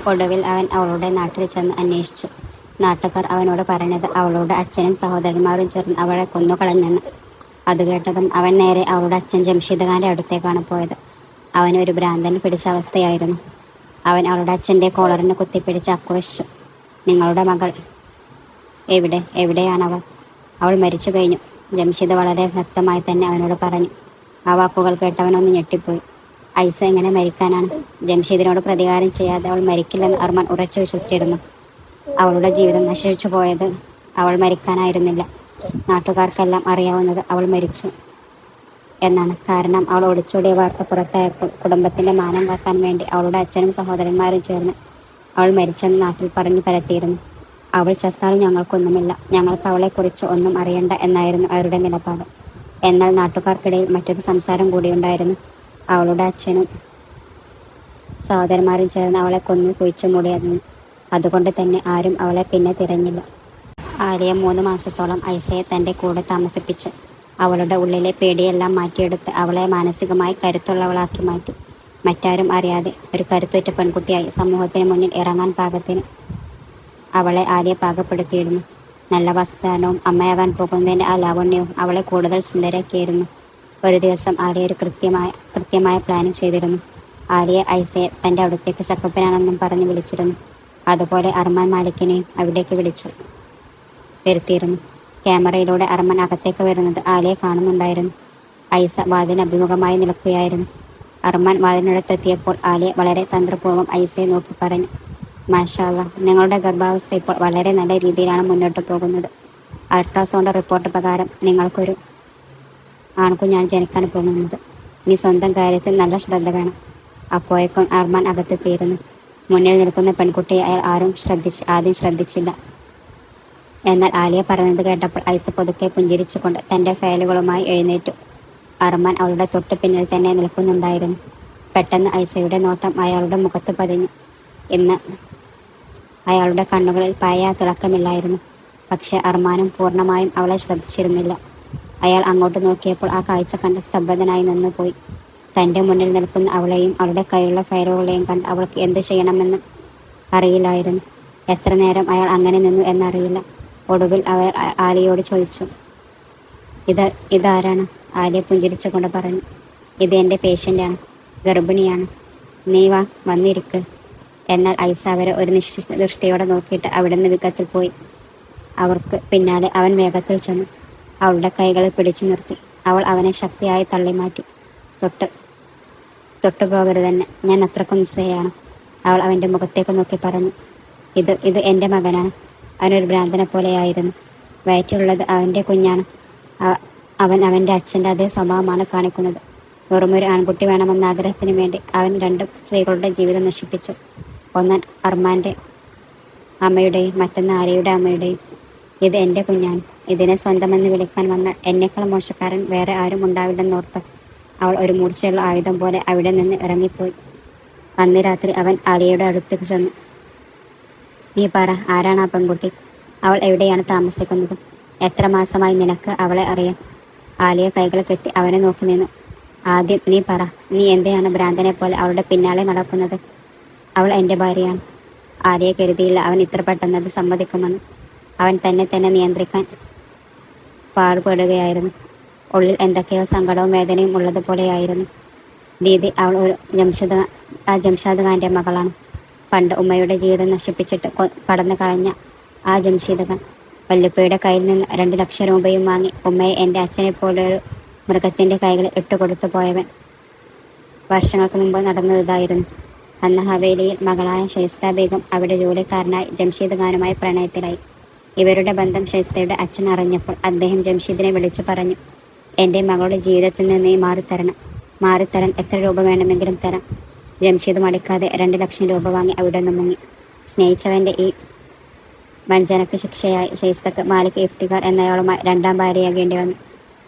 ഒടുവിൽ അവൻ അവളുടെ നാട്ടിൽ ചെന്ന് അന്വേഷിച്ചു. നാട്ടുകാർ അവനോട് പറഞ്ഞത് അവളുടെ അച്ഛനും സഹോദരന്മാരും ചേർന്ന് അവളെ കൊന്നുകളഞ്ഞെന്ന്. അതുകേട്ടതും അവൻ നേരെ അവളുടെ അച്ഛൻ ജംഷീദ് ഖാന്റെ അടുത്തേക്കാണ് പോയത്. അവന് ഒരു ഭ്രാന്തൻ പിടിച്ച അവസ്ഥയായിരുന്നു. അവൻ അവളുടെ അച്ഛൻ്റെ കോളറിന് കുത്തിപ്പിടിച്ച് ആക്രോശിച്ചു. "നിങ്ങളുടെ മകൾ എവിടെയാണവൾ? അവൾ മരിച്ചു കഴിഞ്ഞു." ജംഷീദ് വളരെ വ്യക്തമായി തന്നെ അവനോട് പറഞ്ഞു. ആ വാക്കുകൾ കേട്ടവനൊന്ന് ഞെട്ടിപ്പോയി. ഐസ എങ്ങനെ മരിക്കാനാണ്? ജംഷീദിനോട് പ്രതികാരം ചെയ്യാതെ അവൾ മരിക്കില്ലെന്ന് അർമാൻ ഉറച്ചു വിശ്വസിച്ചിരുന്നു. അവളുടെ ജീവിതം നശിച്ചു പോയത് അവൾ മരിക്കാനായിരുന്നില്ല. നാട്ടുകാർക്കെല്ലാം അറിയാവുന്നത് അവൾ മരിച്ചു എന്നാണ്. കാരണം അവൾ ഒളിച്ചോടിയ വാർത്ത പുറത്തായപ്പോൾ കുടുംബത്തിന്റെ മാനം കാക്കാൻ വേണ്ടി അവളുടെ അച്ഛനും സഹോദരന്മാരും ചേർന്ന് അവൾ മരിച്ചെന്ന് നാട്ടിൽ പറഞ്ഞു പരത്തിയിരുന്നു. അവൾ ചത്താലും ഞങ്ങൾക്കൊന്നുമില്ല, ഞങ്ങൾക്ക് അവളെക്കുറിച്ച് ഒന്നും അറിയണ്ട എന്നായിരുന്നു അവരുടെ നിലപാട്. എന്നാൽ നാട്ടുകാർക്കിടയിൽ മറ്റൊരു സംസാരം കൂടിയുണ്ടായിരുന്നു. അവളുടെ അച്ഛനും സഹോദരന്മാരും ചേർന്ന് അവളെ കൊന്നു കുഴിച്ചു മൂടിയെന്ന്. അതുകൊണ്ട് തന്നെ ആരും അവളെ പിന്നെ തിരഞ്ഞില്ല. ആലിയ 3 മാസത്തോളം ഐസയെ തൻ്റെ കൂടെ താമസിപ്പിച്ചു. അവളുടെ ഉള്ളിലെ പേടിയെല്ലാം മാറ്റിയെടുത്ത് അവളെ മാനസികമായി കരുത്തുള്ളവളാക്കി മാറ്റി. മറ്റാരും അറിയാതെ ഒരു കരുത്തുറ്റ പെൺകുട്ടിയായി സമൂഹത്തിന് മുന്നിൽ ഇറങ്ങാൻ പാകത്തിന് അവളെ ആലിയ പാകപ്പെടുത്തിയിരുന്നു. നല്ല വസ്ത്രവും അമ്മയാകാൻ പോകുന്നതിൻ്റെ ആ ലാവണ്യവും അവളെ കൂടുതൽ സുന്ദരിയാക്കിയിരുന്നു. ഒരു ദിവസം ആലിയ ഒരു കൃത്യമായ പ്ലാനിങ് ചെയ്തിരുന്നു. ആലിയ ഐസയെ തൻ്റെ അടുത്തേക്ക് ചക്കപ്പനാണെന്നും പറഞ്ഞ് വിളിച്ചിരുന്നു. അതുപോലെ അർമാൻ മാലിക്കിനെയും അവിടേക്ക് വിളിച്ചു വരുത്തിയിരുന്നു. ക്യാമറയിലൂടെ അർമാൻ അകത്തേക്ക് വരുന്നത് ആലിയ കാണുന്നുണ്ടായിരുന്നു. ഐസ വാതിലിന് അഭിമുഖമായി നിൽക്കുകയായിരുന്നു. അർമാൻ വാതിലിനടുത്തെത്തിയപ്പോൾ ആലിയ വളരെ തന്ത്രപൂർവ്വം ഐസയെ നോക്കി പറഞ്ഞു, "മാഷാ അല്ലാ, നിങ്ങളുടെ ഗർഭാവസ്ഥ ഇപ്പോൾ വളരെ നല്ല രീതിയിലാണ് മുന്നോട്ട് പോകുന്നത്. അൾട്രാസൗണ്ട് റിപ്പോർട്ട് പ്രകാരം നിങ്ങൾക്കൊരു ആൺകുഞ്ഞാണ് ജനിക്കാൻ പോകുന്നത്. നീ സ്വന്തം കാര്യത്തിൽ നല്ല ശ്രദ്ധ വേണം." അപ്പോഴേക്കും അർമാൻ അകത്തെത്തിയിരുന്നു. മുന്നിൽ നിൽക്കുന്ന പെൺകുട്ടിയെ അയാൾ ആദ്യം ശ്രദ്ധിച്ചില്ല. എന്നാൽ ആലിയ പറയുന്നത് കേട്ടപ്പോൾ ഐസ പതുക്കെ പുഞ്ചിരിച്ചുകൊണ്ട് തൻ്റെ ഫയലുകളുമായി എഴുന്നേറ്റു. അർമാൻ അവളുടെ തൊട്ട് പിന്നിൽ തന്നെ നിൽക്കുന്നുണ്ടായിരുന്നു. പെട്ടെന്ന് ഐസയുടെ നോട്ടം അയാളുടെ മുഖത്ത് പതിഞ്ഞു. ഇന്ന് അയാളുടെ കണ്ണുകളിൽ പഴയ തിളക്കമില്ലായിരുന്നു. പക്ഷെ അർമാനും പൂർണ്ണമായും അവളെ ശ്രദ്ധിച്ചിരുന്നില്ല. അയാൾ അങ്ങോട്ട് നോക്കിയപ്പോൾ ആ കാഴ്ച കണ്ട് സ്തബ്ധനായി നിന്നുപോയി. തൻ്റെ മുന്നിൽ നിൽക്കുന്ന അവളെയും അവളുടെ കയ്യിലുള്ള ഫയലുകളെയും കണ്ട് അവൾക്ക് എന്ത് ചെയ്യണമെന്ന് അറിയില്ലായിരുന്നു. എത്ര നേരം അയാൾ അങ്ങനെ നിന്നു എന്നറിയില്ല. ഒടുവിൽ അവൾ ആലിയോട് ചോദിച്ചു, ഇതാരാണ്? ആലിയ പുഞ്ചിരിച്ചുകൊണ്ട് പറഞ്ഞു, "ഇത് എൻ്റെ പേഷ്യൻ്റാണ്, ഗർഭിണിയാണ്. നീ വന്നിരിക്ക്." എന്നാൽ ഐസ അവരെ ഒരു നിശ്ചിത ദൃഷ്ടിയോടെ നോക്കിയിട്ട് അവിടെ നിന്ന് വേഗത്തിൽ പോയി. അവർക്ക് പിന്നാലെ അവൻ വേഗത്തിൽ ചെന്നു. അവളുടെ കൈകളിൽ പിടിച്ചു നിർത്തി. അവൾ അവനെ ശക്തിയായി തള്ളിമാറ്റി. തൊട്ടുപോകരുതെന്നെ, ഞാൻ അത്രക്കും നിസ്സഹയാണ്." അവൾ അവൻ്റെ മുഖത്തേക്ക് നോക്കി പറഞ്ഞു, ഇത് എൻ്റെ മകനാണ്. അവനൊരു ഭ്രാന്തനെ പോലെയായിരുന്നു. വയറ്റിലുള്ളത് അവൻ്റെ കുഞ്ഞാണ്. അവൻ അവൻ്റെ അച്ഛൻ്റെ അതേ സ്വഭാവമാണ് കാണിക്കുന്നത്. വെറുമൊരു ആൺകുട്ടി വേണമെന്ന ആഗ്രഹത്തിന് വേണ്ടി അവൻ 2 സ്ത്രീകളുടെ ജീവിതം നശിപ്പിച്ചു. ഒന്ന് അർമാൻ്റെ അമ്മയുടെയും മറ്റൊന്ന് ആലിയയുടെ അമ്മയുടെയും. ഇത് എൻ്റെ കുഞ്ഞാണ്. ഇതിനെ സ്വന്തമെന്ന് വിളിക്കാൻ വന്ന എന്നേക്കാൾ മോശക്കാരൻ വേറെ ആരും ഉണ്ടാവില്ലെന്നോർത്ത് അവൾ ഒരു മൂർച്ചയുള്ള ആയുധം പോലെ അവിടെ നിന്ന് ഇറങ്ങിപ്പോയി. അന്ന് രാത്രി അവൻ ആലിയയുടെ അടുത്തേക്ക് ചെന്നു. "നീ പറ, ആരാണ് ആ പെൺകുട്ടി? അവൾ എവിടെയാണ് താമസിക്കുന്നത്? എത്ര മാസമായി നിനക്ക് അവളെ അറിയാം?" ആലിയ കൈകൾ കെട്ടി അവനെ നോക്കി നിന്നു. "ആദ്യം നീ പറ, നീ എന്തിനാണ് ഭ്രാന്തനെ പോലെ അവളുടെ പിന്നാലെ നടക്കുന്നത്?" "അവൾ എൻ്റെ ഭാര്യയാണ്." ആലിയ കരുതിയില്ല അവൻ ഇത്ര പെട്ടെന്ന് അത് സമ്മതിക്കുമെന്ന്. അവൻ തന്നെ നിയന്ത്രിക്കാൻ പാടുപെടുകയായിരുന്നു. ഉള്ളിൽ എന്തൊക്കെയോ സങ്കടവും വേദനയും ഉള്ളതുപോലെയായിരുന്നു. ദീദി, അവൾ ഒരു ജംഷാദ് ഖാൻ്റെ മകളാണ്. പണ്ട് ഉമ്മയുടെ ജീവിതം നശിപ്പിച്ചിട്ട് കടന്നു കളഞ്ഞ ആ ജംഷീദ് ഖാൻ. വല്ലുപ്പയുടെ കയ്യിൽ നിന്ന് 2 ലക്ഷം രൂപയും വാങ്ങി ഉമ്മയെ എൻ്റെ അച്ഛനെപ്പോലൊരു മൃഗത്തിൻ്റെ കൈകളിൽ ഇട്ടുകൊടുത്തു പോയവൻ. വർഷങ്ങൾക്ക് മുമ്പ് നടന്നത് ഇതായിരുന്നു. അന്ന് ഹവേലിയിൽ മകളായ ഷൈസ്ത ബീഗം അവിടെ ജോലിക്കാരനായി ജംഷീദ് ഖാനുമായി പ്രണയത്തിലായി. ഇവരുടെ ബന്ധം ഷൈസ്തയുടെ അച്ഛൻ അറിഞ്ഞപ്പോൾ അദ്ദേഹം ജംഷീദിനെ വിളിച്ചു പറഞ്ഞു, "എൻ്റെ മകളുടെ ജീവിതത്തിൽ നിന്ന് നീ മാറിത്തരാൻ എത്ര രൂപ വേണമെങ്കിലും തരാം." ജംഷീദ് മടിക്കാതെ 2 ലക്ഷം രൂപ വാങ്ങി അവിടെ നിന്ന് മുങ്ങി. സ്നേഹിച്ചവൻ്റെ ഈ വഞ്ചനയ്ക്ക് ശിക്ഷയായി ഷൈസ്തക്ക് മാലിക് ഇഫ്തിഖാർ എന്നയാളുമായി 2ാം ഭാര്യയാകേണ്ടി വന്നു.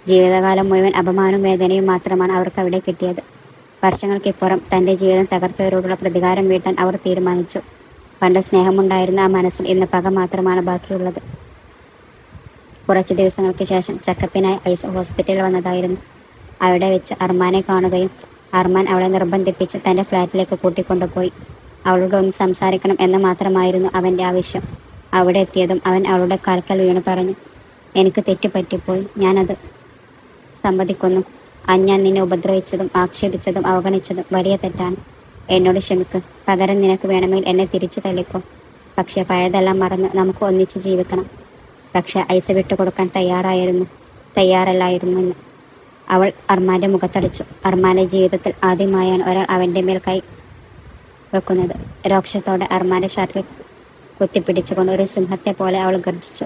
ജീവിതകാലം മുഴുവൻ അപമാനവും വേദനയും മാത്രമാണ് അവർക്ക് അവിടെ കിട്ടിയത്. വർഷങ്ങൾക്കിപ്പുറം തൻ്റെ ജീവിതം തകർത്തവരോടുള്ള പ്രതികാരം വീട്ടാൻ അവർ തീരുമാനിച്ചു. പണ്ട് സ്നേഹമുണ്ടായിരുന്ന ആ മനസ്സിൽ ഇന്ന് പക മാത്രമാണ് ബാക്കിയുള്ളത്. കുറച്ച് ദിവസങ്ങൾക്ക് ശേഷം ചെക്കപ്പിനായി ഐസ ഹോസ്പിറ്റലിൽ വന്നതായിരുന്നു. അവിടെ വെച്ച് അർമാനെ കാണുകയും അർമാൻ അവളെ നിർബന്ധിപ്പിച്ച് തൻ്റെ ഫ്ലാറ്റിലേക്ക് കൂട്ടിക്കൊണ്ടുപോയി. അവളോട് ഒന്ന് സംസാരിക്കണം എന്ന് മാത്രമായിരുന്നു അവൻ്റെ ആവശ്യം. അവിടെ എത്തിയതും അവൻ അവളുടെ കാൽക്കൽ വീണു പറഞ്ഞു, എനിക്ക് തെറ്റുപറ്റിപ്പോയി. ഞാനത് സമ്മതിക്കുന്നു. ഞാൻ നിന്നെ ഉപദ്രവിച്ചതും ആക്ഷേപിച്ചതും അവഗണിച്ചതും വലിയ തെറ്റാണ്. എന്നോട് ക്ഷമിക്ക്. പകരം നിനക്ക് വേണമെങ്കിൽ എന്നെ തിരിച്ചു തള്ളിക്കോ. പക്ഷെ പഴയതെല്ലാം മറന്ന് നമുക്ക് ഒന്നിച്ച് ജീവിക്കണം. പക്ഷെ ഐസ വിട്ടുകൊടുക്കാൻ തയ്യാറല്ലായിരുന്നു എന്ന് അവൾ അർമാൻ്റെ മുഖത്തടിച്ചു. അർമാൻ്റെ ജീവിതത്തിൽ ആദ്യമായാണ് ഒരാൾ അവൻ്റെ മേൽ കൈ വെക്കുന്നത്. രോക്ഷത്തോടെ അർമാൻ്റെ ഷർട്ടിൽ കുത്തിപ്പിടിച്ചുകൊണ്ട് ഒരു സിംഹത്തെ പോലെ അവൾ ഗർജിച്ചു.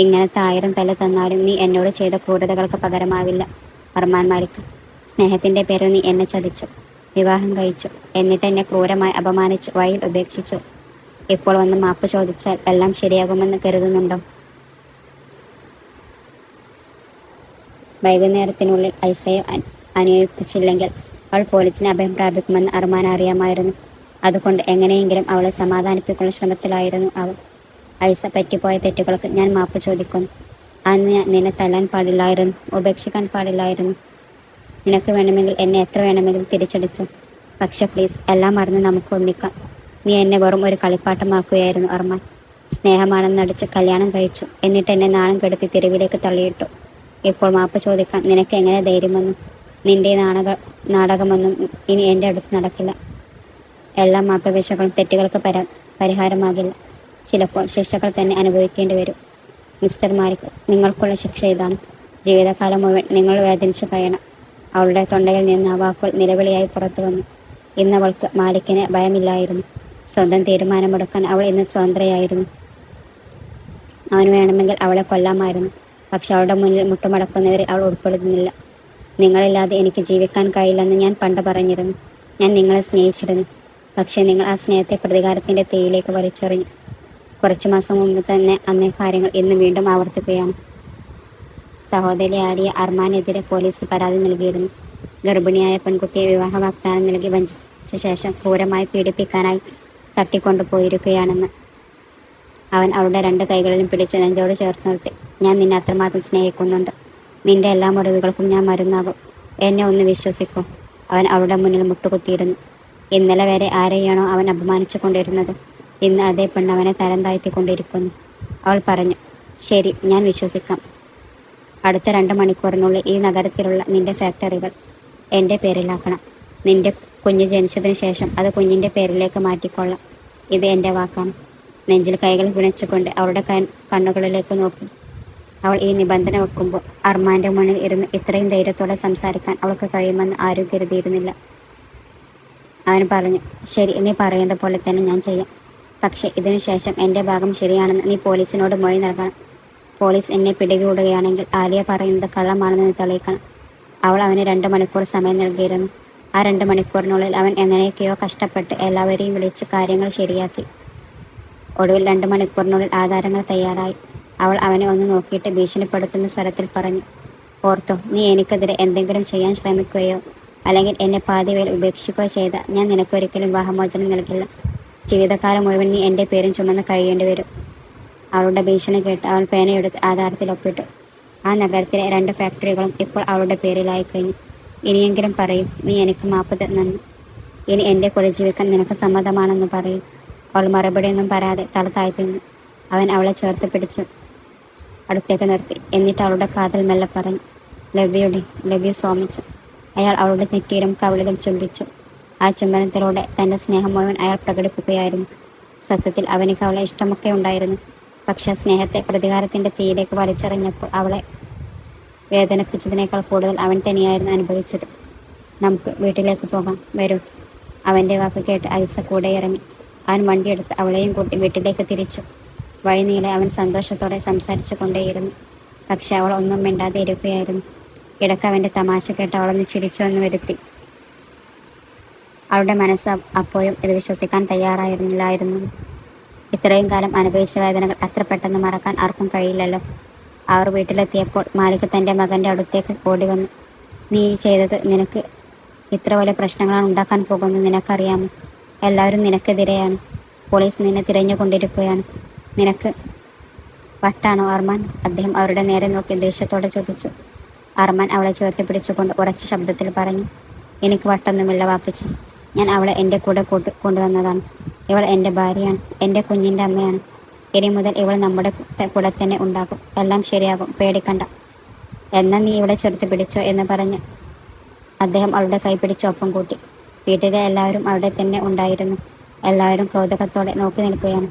ഇങ്ങനത്തെ 1000 തല്ല് തന്നാലും നീ എന്നോട് ചെയ്ത ക്രൂരതകൾക്ക് പകരമാവില്ല അർമാൻ മാലിക്. സ്നേഹത്തിൻ്റെ പേരിൽ നീ എന്നെ ചതിച്ചു, വിവാഹം കഴിച്ചു, എന്നിട്ട് എന്നെ ക്രൂരമായി അപമാനിച്ചു, വഴിയിൽ ഉപേക്ഷിച്ചു. ഇപ്പോൾ വന്ന് മാപ്പ് ചോദിച്ചാൽ എല്ലാം ശരിയാകുമെന്ന് കരുതുന്നുണ്ടോ? വൈകുന്നേരത്തിനുള്ളിൽ ഐസയെ അനുഭവിപ്പിച്ചില്ലെങ്കിൽ അവൾ പോലീസിന് അഭയം പ്രാപിക്കുമെന്ന് അർമാൻ അറിയാമായിരുന്നു. അതുകൊണ്ട് എങ്ങനെയെങ്കിലും അവളെ സമാധാനിപ്പിക്കാനുള്ള ശ്രമത്തിലായിരുന്നു അവൾ. ഐസ പറ്റിപ്പോയ തെറ്റുകൾക്ക് ഞാൻ മാപ്പ് ചോദിക്കുന്നു. അന്ന് ഞാൻ നിന്നെ തല്ലാൻ പാടില്ലായിരുന്നു, ഉപേക്ഷിക്കാൻ പാടില്ലായിരുന്നു. നിനക്ക് വേണമെങ്കിൽ എന്നെ എത്ര വേണമെങ്കിലും തിരിച്ചടിച്ചു. പക്ഷെ പ്ലീസ്, എല്ലാം മറന്ന് നമുക്ക് ഒന്നിക്കാം. നീ എന്നെ വെറും ഒരു കളിപ്പാട്ടമാക്കുകയായിരുന്നു അർമാൻ. സ്നേഹമാണെന്ന് നടിച്ച് കല്യാണം കഴിച്ചു, എന്നിട്ട് എന്നെ നാണം കെടുത്തി തെരുവിലേക്ക് തള്ളിയിട്ടു. ഇപ്പോൾ മാപ്പ് ചോദിക്കാൻ നിനക്ക് എങ്ങനെ ധൈര്യം വന്നു? നിന്റെ നാടകമൊന്നും ഇനി എൻ്റെ അടുത്ത് നടക്കില്ല. എല്ലാ മാപ്പപേക്ഷകളും തെറ്റുകൾക്ക് പരിഹാരമാകില്ല. ചിലപ്പോൾ ശിക്ഷകൾ തന്നെ അനുഭവിക്കേണ്ടി വരും. മിസ്റ്റർ മാലിക്, നിങ്ങൾക്കുള്ള ശിക്ഷ ഇതാണ്. ജീവിതകാലം മുഴുവൻ നിങ്ങൾ വേദനിച്ചു കഴിയണം. അവളുടെ തൊണ്ടയിൽ നിന്ന് ആ വാക്കുകൾ നിലവിളിയായി പുറത്തു വന്നു. ഇന്നവൾക്ക് മാലിക്കിനെ ഭയമില്ലായിരുന്നു. സ്വന്തം തീരുമാനമെടുക്കാൻ അവൾ ഇന്ന് സ്വതന്ത്രയായിരുന്നു. അവന് വേണമെങ്കിൽ അവളെ കൊല്ലാമായിരുന്നു. പക്ഷെ അവളുടെ മുന്നിൽ മുട്ടുമടക്കുന്നവരിൽ അവൾ ഉൾപ്പെടുന്നില്ല. നിങ്ങളില്ലാതെ എനിക്ക് ജീവിക്കാൻ കഴിയില്ലെന്ന് ഞാൻ പണ്ട് പറഞ്ഞിരുന്നു. ഞാൻ നിങ്ങളെ സ്നേഹിച്ചിരുന്നു. പക്ഷേ നിങ്ങൾ ആ സ്നേഹത്തെ പ്രതികാരത്തിൻ്റെ തീയിലേക്ക് വലിച്ചെറിഞ്ഞു. കുറച്ചു മാസം മുമ്പ് തന്നെ അന്നേ കാര്യങ്ങൾ ഇന്ന് വീണ്ടും ആവർത്തിക്കുകയാണ്. സഹോദരി ആലിയ അർമാനെതിരെ പോലീസിൽ പരാതി നൽകിയിരുന്നു. ഗർഭിണിയായ പെൺകുട്ടിയെ വിവാഹ വാഗ്ദാനം നൽകി വഞ്ചിച്ച ശേഷം ക്രൂരമായി പീഡിപ്പിക്കാനായി തട്ടിക്കൊണ്ടുപോയിരിക്കുകയാണെന്ന്. അവൻ അവളുടെ 2 കൈകളിലും പിടിച്ച് നെഞ്ചോട് ചേർത്ത് നിർത്തി. ഞാൻ നിന്നെ അത്രമാത്രം സ്നേഹിക്കുന്നുണ്ട്. നിന്റെ എല്ലാ മുറിവുകൾക്കും ഞാൻ മരുന്നാകും. എന്നെ ഒന്ന് വിശ്വസിക്കൂ. അവൻ അവളുടെ മുന്നിൽ മുട്ടുകുത്തിയിരുന്നു. ഇന്നലെ വരെ ആരെയാണോ അവൻ അപമാനിച്ചു കൊണ്ടിരുന്നത്, ഇന്ന് അതേ പെണ്ണ് അവനെ തരം താഴ്ത്തിക്കൊണ്ടിരിക്കുന്നു. അവൾ പറഞ്ഞു, ശരി, ഞാൻ വിശ്വസിക്കാം. അടുത്ത 2 മണിക്കൂറിനുള്ളിൽ ഈ നഗരത്തിലുള്ള നിന്റെ ഫാക്ടറികൾ എൻ്റെ പേരിലാക്കണം. നിന്റെ കുഞ്ഞ് ജനിച്ചതിന് ശേഷം അത് കുഞ്ഞിൻ്റെ പേരിലേക്ക് മാറ്റിക്കൊള്ളാം. ഇത് എൻ്റെ വാക്കാണ്. നെഞ്ചിൽ കൈകൾ പിണച്ചുകൊണ്ട് അവളുടെ കണ്ണുകളിലേക്ക് നോക്കി അവൾ ഈ നിബന്ധന വെക്കുമ്പോൾ അർമാൻ്റെ മുന്നിൽ ഇരുന്ന് ഇത്രയും ധൈര്യത്തോടെ സംസാരിക്കാൻ അവൾക്ക് കഴിയുമെന്ന് ആരും കരുതിയിരുന്നില്ല. അവൻ പറഞ്ഞു, ശരി, നീ പറയുന്നത് പോലെ തന്നെ ഞാൻ ചെയ്യാം. പക്ഷേ ഇതിനുശേഷം എൻ്റെ ഭാഗം ശരിയാണെന്ന് നീ പോലീസിനോട് മൊഴി നൽകണം. പോലീസ് എന്നെ പിടികൂടുകയാണെങ്കിൽ ആലിയ പറയുന്നത് കള്ളമാണെന്ന് തെളിയിക്കണം. അവൾ അവന് 2 മണിക്കൂർ സമയം നൽകിയിരുന്നു. ആ 2 മണിക്കൂറിനുള്ളിൽ അവൻ എങ്ങനെയൊക്കെയോ കഷ്ടപ്പെട്ട് എല്ലാവരെയും വിളിച്ച് കാര്യങ്ങൾ ശരിയാക്കി. ഒടുവിൽ 2 മണിക്കൂറിനുള്ളിൽ ആധാരങ്ങൾ തയ്യാറായി. അവൾ അവനെ ഒന്ന് നോക്കിയിട്ട് ഭീഷണിപ്പെടുത്തുന്ന സ്വരത്തിൽ പറഞ്ഞു, ഓർത്തോ, നീ എനിക്കെതിരെ എന്തെങ്കിലും ചെയ്യാൻ ശ്രമിക്കുകയോ അല്ലെങ്കിൽ എന്നെ പാതിവയിൽ ഉപേക്ഷിക്കുകയോ ചെയ്താൽ ഞാൻ നിനക്കൊരിക്കലും വിവാഹമോചനം നൽകില്ല. ജീവിതകാലം മുഴുവൻ നീ എൻ്റെ പേരും ചുമന്ന് കഴിയേണ്ടി വരും. അവളുടെ ഭീഷണി കേട്ട് അവൾ പേനയെടുത്ത് ആധാരത്തിൽ ഒപ്പിട്ടു. ആ നഗരത്തിലെ 2 ഫാക്ടറികളും ഇപ്പോൾ അവളുടെ പേരിലായി കഴിഞ്ഞു. ഇനിയെങ്കിലും പറയൂ, നീ എനിക്ക് മാപ്പ് തന്നു. ഇനി എൻ്റെ കൂടെ ജീവിക്കാൻ നിനക്ക് സമ്മതമാണെന്ന് പറയൂ. അവൾ മറുപടിയൊന്നും പറയാതെ തല താഴ്ത്തുന്നു. അവൻ അവളെ ചേർത്ത് പിടിച്ചു അടുത്തേക്ക് നിർത്തി. എന്നിട്ട് അവളുടെ കാതിൽ മെല്ലെ പറഞ്ഞു, ലവ് യു സോ മച്ച്. അയാൾ അവളുടെ നെറ്റിയിലും കവിളിലും ചുംബിച്ചു. ആ ചുംബനത്തിലൂടെ തൻ്റെ സ്നേഹം മുഴുവൻ അയാൾ പ്രകടിപ്പിക്കുകയായിരുന്നു. സത്യത്തിൽ അവനിക്ക് അവളെ ഇഷ്ടമൊക്കെ ഉണ്ടായിരുന്നു. പക്ഷേ സ്നേഹത്തെ പ്രതികാരത്തിൻ്റെ തീയിലേക്ക് വലിച്ചെറിഞ്ഞപ്പോൾ അവളെ വേദനിപ്പിച്ചതിനേക്കാൾ കൂടുതൽ അവൻ തന്നെയായിരുന്നു അനുഭവിച്ചത്. നമുക്ക് വീട്ടിലേക്ക് പോകാം, വരൂ. അവൻ്റെ വാക്ക് കേട്ട് ഐസ കൂടെ ഇറങ്ങി. അവൻ വണ്ടിയെടുത്ത് അവളെയും കൂട്ടി വീട്ടിലേക്ക് തിരിച്ചു. വഴിനീളെ അവൻ സന്തോഷത്തോടെ സംസാരിച്ചു കൊണ്ടേയിരുന്നു. പക്ഷെ അവൾ ഒന്നും മിണ്ടാതെ ഇരിക്കുകയായിരുന്നു. ഇടയ്ക്ക് അവൻ്റെ തമാശ കേട്ട് അവളൊന്ന് ചിരിച്ചുവെന്ന് വരുത്തി. അവളുടെ മനസ്സ് അപ്പോഴും ഇത് വിശ്വസിക്കാൻ തയ്യാറായിരുന്നില്ലായിരുന്നു. ഇത്രയും കാലം അനുഭവിച്ച വേദനകൾ അത്ര പെട്ടെന്ന് മറക്കാൻ ആർക്കും കഴിയില്ലല്ലോ. അവർ വീട്ടിലെത്തിയപ്പോൾ മാലിക് തൻ്റെ മകൻ്റെ അടുത്തേക്ക് ഓടി വന്നു. നീ ചെയ്തത് നിനക്ക് ഇത്ര വലിയ പ്രശ്നങ്ങളാണ് ഉണ്ടാക്കാൻ പോകുന്നത് നിനക്കറിയാമോ? എല്ലാവരും നിനക്കെതിരെയാണ്. പോലീസ് നിന്നെ തിരഞ്ഞുകൊണ്ടിരിക്കുകയാണ്. നിനക്ക് വട്ടാണോ അർമാൻ? അദ്ദേഹം അവരുടെ നേരെ നോക്കി ദേഷ്യത്തോടെ ചോദിച്ചു. അർമാൻ അവളെ ചേർത്ത് പിടിച്ചുകൊണ്ട് ഉറച്ച ശബ്ദത്തിൽ പറഞ്ഞു, എനിക്ക് വട്ടൊന്നുമില്ല വാപ്പച്ചി. ഞാൻ അവളെ എൻ്റെ കൂടെ കൊണ്ടുവന്നതാണ്. ഇവൾ എൻ്റെ ഭാര്യയാണ്, എൻ്റെ കുഞ്ഞിൻ്റെ അമ്മയാണ്. ഇനി മുതൽ ഇവൾ നമ്മുടെ കൂടെ തന്നെ ഉണ്ടാകും. എല്ലാം ശരിയാകും, പേടിക്കണ്ട. എന്നാൽ നീ ഇവിടെ ചെറുത്ത് പിടിച്ചോ എന്ന് പറഞ്ഞ് അദ്ദേഹം അവളുടെ കൈ പിടിച്ച് ഒപ്പം കൂട്ടി. വീട്ടിലെ എല്ലാവരും അവിടെ തന്നെ ഉണ്ടായിരുന്നു. എല്ലാവരും കൗതുകത്തോടെ നോക്കി നിൽക്കുകയാണ്.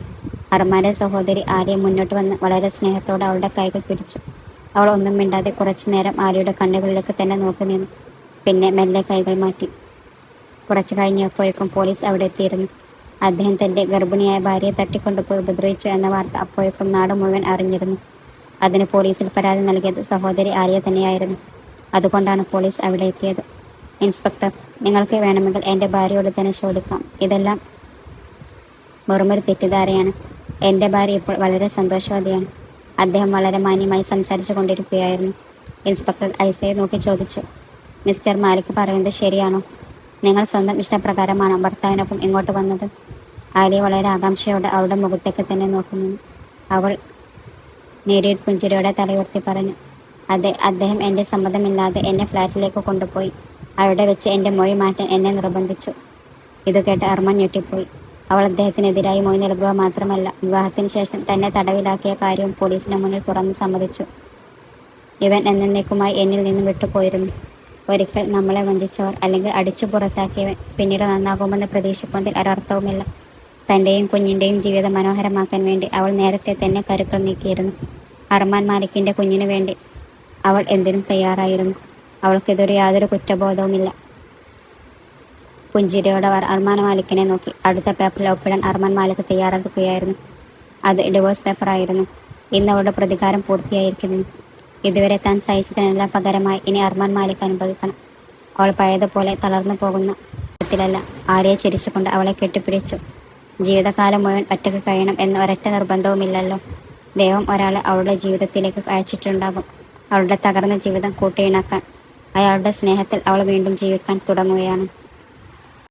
അർമാന്റെ സഹോദരി ആര്യ മുന്നോട്ട് വന്ന് വളരെ സ്നേഹത്തോടെ അവളുടെ കൈകൾ പിടിച്ചു. അവൾ ഒന്നും മിണ്ടാതെ കുറച്ചു നേരം ആര്യയുടെ കണ്ണുകളിലേക്ക് തന്നെ നോക്കി നിന്നു. പിന്നെ മെല്ലെ കൈകൾ മാറ്റി. കുറച്ചു കഴിഞ്ഞപ്പോഴേക്കും പോലീസ് അവിടെ എത്തിയിരുന്നു. അദ്ദേഹം തന്റെ ഗർഭിണിയായ ഭാര്യയെ തട്ടിക്കൊണ്ടുപോയി ഉപദ്രവിച്ചു എന്ന വാർത്ത അപ്പോഴേക്കും നാട് മുഴുവൻ അറിഞ്ഞിരുന്നു. അതിന് പോലീസിൽ പരാതി നൽകിയത് സഹോദരി ആര്യ തന്നെയായിരുന്നു. അതുകൊണ്ടാണ് പോലീസ് അവിടെ എത്തിയത്. ഇൻസ്പെക്ടർ, നിങ്ങൾക്ക് വേണമെങ്കിൽ എൻ്റെ ഭാര്യയോട് തന്നെ ചോദിക്കാം. ഇതെല്ലാം വെറുമൊരു തെറ്റിദ്ധാരയാണ്. എൻ്റെ ഭാര്യ ഇപ്പോൾ വളരെ സന്തോഷവതിയാണ്. അദ്ദേഹം വളരെ മാന്യമായി സംസാരിച്ചു കൊണ്ടിരിക്കുകയായിരുന്നു. ഇൻസ്പെക്ടർ ഐസയെ നോക്കി ചോദിച്ചു, മിസ്റ്റർ മാലിക് പറയുന്നത് ശരിയാണോ? നിങ്ങൾ സ്വന്തം ഇഷ്ടപ്രകാരമാണോ ഭർത്താവിനൊപ്പം ഇങ്ങോട്ട് വന്നത്? ആര്യ വളരെ ആകാംക്ഷയോടെ അവളുടെ മുഖത്തേക്ക് തന്നെ നോക്കുന്നു. അവൾ നേരിയ പുഞ്ചിരിയോടെ തലയുയർത്തി പറഞ്ഞു, അതെ, അദ്ദേഹം എൻ്റെ സമ്മതമില്ലാതെ എന്നെ ഫ്ലാറ്റിലേക്ക് കൊണ്ടുപോയി. അവിടെ വെച്ച് എൻ്റെ മൊഴി മാറ്റാൻ എന്നെ നിർബന്ധിച്ചു. ഇത് കേട്ട് അർമാൻ ഞെട്ടിപ്പോയി. അവൾ അദ്ദേഹത്തിനെതിരായി മൊഴി നൽകുക മാത്രമല്ല, വിവാഹത്തിന് ശേഷം തന്നെ തടവിലാക്കിയ കാര്യവും പോലീസിന് മുന്നിൽ തുറന്ന് സമ്മതിച്ചു. ഇവൻ എന്നേക്കുമായി എന്നിൽ നിന്നും വിട്ടുപോയിരുന്നു. ഒരിക്കൽ നമ്മളെ വഞ്ചിച്ചവർ അല്ലെങ്കിൽ അടിച്ചു പുറത്താക്കിയവൻ പിന്നീട് നന്നാകുമെന്ന് പ്രതീക്ഷിക്കുന്നതിൽ ഒരർത്ഥവുമില്ല. തൻ്റെയും കുഞ്ഞിൻ്റെയും ജീവിതം മനോഹരമാക്കാൻ വേണ്ടി അവൾ നേരത്തെ തന്നെ കരുക്കൾ നീക്കിയിരുന്നു. അർമാൻ മാലിക്കിൻ്റെ കുഞ്ഞിനു വേണ്ടി അവൾ എന്തിനും തയ്യാറായിരുന്നു. അവൾക്കിതൊരു യാതൊരു കുറ്റബോധവുമില്ല. പുഞ്ചിരിയോടെ അവർ അർമാൻ മാലിക്കിനെ നോക്കി. അടുത്ത പേപ്പറിൽ ഒപ്പിടാൻ അർമാൻ മാലിക് തയ്യാറാക്കുകയായിരുന്നു. അത് ഡിവോഴ്സ് പേപ്പറായിരുന്നു. ഇന്ന് അവളുടെ പ്രതികാരം പൂർത്തിയായിരിക്കുന്നു. ഇതുവരെ താൻ സഹിച്ചതിനെല്ലാം പകരമായി ഇനി അർമാൻ മാലിക് അനുഭവിക്കണം. അവൾ പഴയതുപോലെ തളർന്നു പോകുന്ന ത്തിലല്ല. ആര്യ ചിരിച്ചുകൊണ്ട് അവളെ കെട്ടിപ്പിടിച്ചു. ജീവിതകാലം മുഴുവൻ ഒറ്റയ്ക്ക് കഴിയണം എന്ന് ഒരൊറ്റ നിർബന്ധവുമില്ലല്ലോ. ദൈവം ഒരാളെ അവളുടെ ജീവിതത്തിലേക്ക് അയച്ചിട്ടുണ്ടാകും. അവളുടെ തകർന്ന ജീവിതം കൂട്ടിയിണക്കാൻ. അയാളുടെ സ്നേഹത്തിൽ അവൾ വീണ്ടും ജീവിക്കാൻ തുടങ്ങുകയാണ്.